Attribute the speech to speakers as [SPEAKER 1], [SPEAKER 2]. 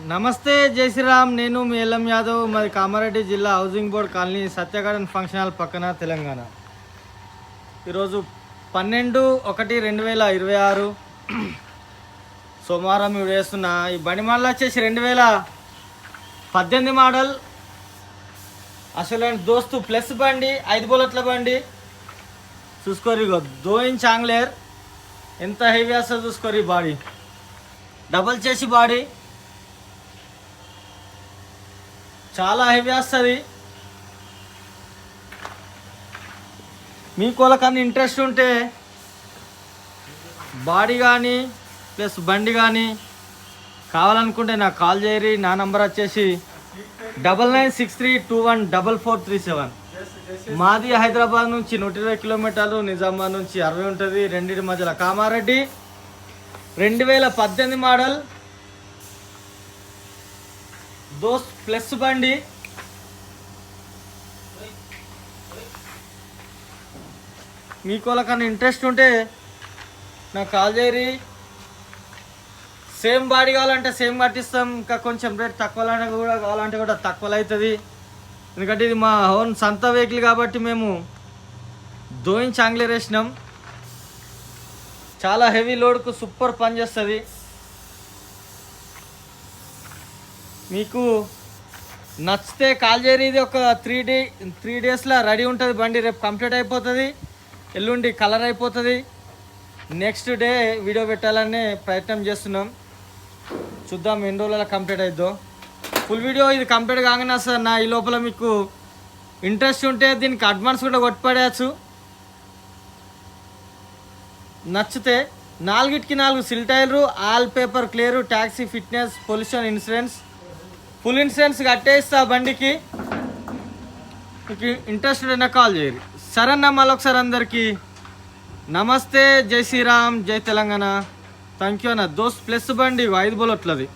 [SPEAKER 1] నమస్తే జై శ్రీరామ్. నేను మీ ఎల్ఎం యాదవ్, మరి కామారెడ్డి జిల్లా హౌసింగ్ బోర్డ్ కాలనీ సత్య గార్డెన్ ఫంక్షన్ హాల్ పక్కన తెలంగాణ. ఈరోజు 12/1/2026 సోమవారం వీడియో వేస్తున్నా. ఈ బండి మోడల్ వచ్చేసి 2018 మోడల్. అసలు దోస్తు ప్లస్ బండి, 5 బుల్లెట్ల బండి. చూసుకోరు ఇగో 2 ఇంచ్ ఆంగ్లేర్, ఎంత హెవీ వస్తుందో చూసుకోరు. ఈ బాడీ డబల్ చేసి బాడీ చాలా హెవీ వస్తుంది. మీకు వాళ్ళకన్నా ఇంట్రెస్ట్ ఉంటే బాడీ కానీ ప్లస్ బండి కానీ కావాలనుకుంటే నాకు కాల్ చేయరి. నా నంబర్ వచ్చేసి 9963214437. మాది హైదరాబాద్ నుంచి 120 కిలోమీటర్లు, నిజామాబాద్ నుంచి 60 ఉంటుంది. రెండింటి మధ్యలో కామారెడ్డి. 2018 మోడల్ దోస్త్ ప్లస్ బండి. మీకు వాళ్ళకన్నా ఇంట్రెస్ట్ ఉంటే నాకు కాల్ చేయరి. సేమ్ బాడీ కావాలంటే సేమ్ కట్టిస్తాం. ఇంకా కొంచెం రేట్ తక్కువలో కూడా కావాలంటే కూడా తక్కువలో అవుతుంది. ఎందుకంటే ఇది మా ఓన్ సొంత వెహికల్ కాబట్టి మేము 2 ఇంచ్ ఆంగ్లేర్ వేసినాం. చాలా హెవీ లోడ్కు సూపర్ పని చేస్తుంది. మీకు నచ్చితే కాల్ చేయరు. ఇది ఒక 3 డేస్లో రెడీ ఉంటుంది బండి. రేపు కంప్లీట్ అయిపోతుంది, ఎల్లుండి కలర్ అయిపోతుంది. నెక్స్ట్ డే వీడియో పెట్టాలనే ప్రయత్నం చేస్తున్నాం. చూద్దాం ఎన్ని రోజులలో కంప్లీట్ అవుతుందో. ఫుల్ వీడియో ఇది కంప్లీట్ కాగానే వస్తుంది నా. ఈ లోపల మీకు ఇంట్రెస్ట్ ఉంటే దీనికి అడ్వాన్స్ కూడా కొట్టుపడేయచ్చు. నచ్చితే 4కి 4 సిల్ టైర్లు, all paper clear, taxi, fitness, pollution insurance, full insurance కట్టేస్తా బండికి. మీకు ఇంట్రెస్ట్ ఉంటే కాల్ చేయరు. సరేనా, మళ్ళొకసారి అందరికీ నమస్తే, జై శ్రీరామ్, జై తెలంగాణ. థ్యాంక్ యూ అన్న. దోస్త్ ప్లస్ బండి 5 బుల్లెట్లది.